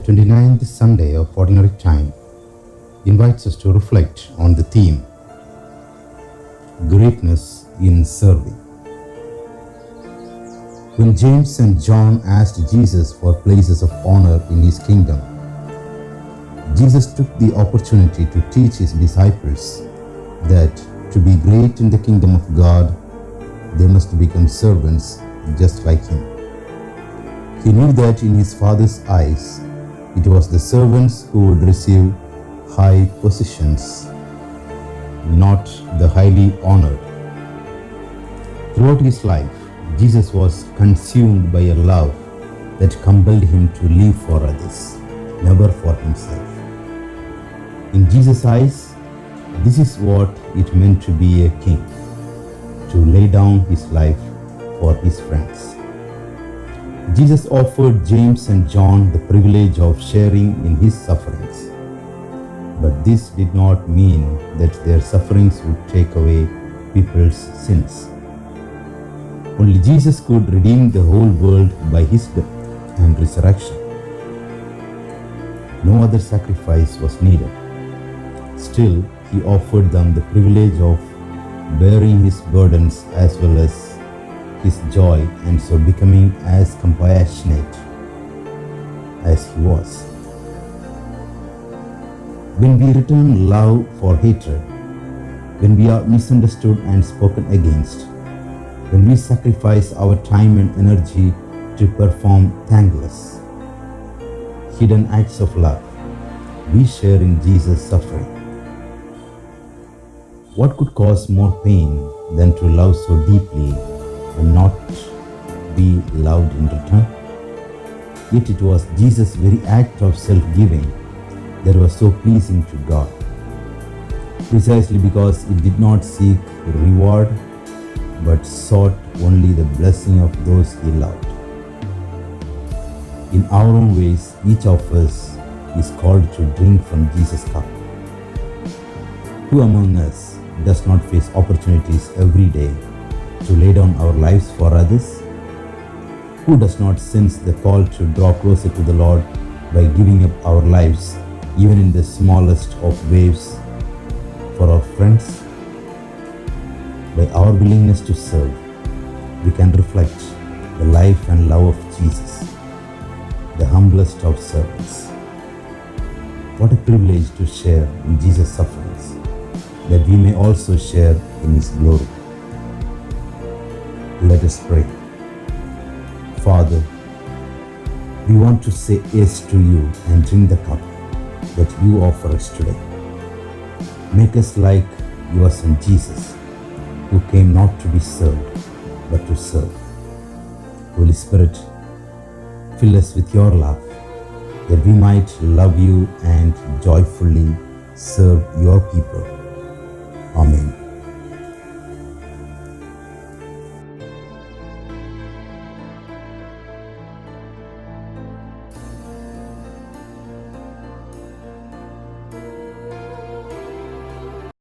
29th Sunday of Ordinary Time invites us to reflect on the theme Greatness in Serving. When James and John asked Jesus for places of honor in his kingdom, Jesus took the opportunity to teach his disciples that to be great in the kingdom of God, they must become servants just like him. He knew that in his Father's eyes, it was the servants who would receive high positions, not the highly honored. Throughout his life, Jesus was consumed by a love that compelled him to live for others, never for himself. In Jesus' eyes, this is what it meant to be a king, to lay down his life for his friends. Jesus offered James and John the privilege of sharing in his sufferings. But this did not mean that their sufferings would take away people's sins. Only Jesus could redeem the whole world by his death and resurrection. No other sacrifice was needed. Still, he offered them the privilege of bearing his burdens as well as his joy, and so becoming as compassionate as he was. When we return love for hatred, when we are misunderstood and spoken against, when we sacrifice our time and energy to perform thankless, hidden acts of love, we share in Jesus' suffering. What could cause more pain than to love so deeply and not be loved in return? Yet it was Jesus' very act of self-giving that was so pleasing to God, precisely because it did not seek reward but sought only the blessing of those he loved. In our own ways, each of us is called to drink from Jesus' cup. Who among us does not face opportunities every day to lay down our lives for others? Who does not sense the call to draw closer to the Lord by giving up our lives, even in the smallest of ways, for our friends? By our willingness to serve, we can reflect the life and love of Jesus, the humblest of servants. What a privilege to share in Jesus' sufferings, that we may also share in his glory. Let us pray. Father, we want to say yes to you and drink the cup that you offer us today. Make us like your Son Jesus, who came not to be served, but to serve. Holy Spirit, fill us with your love, that we might love you and joyfully serve your people. Amen.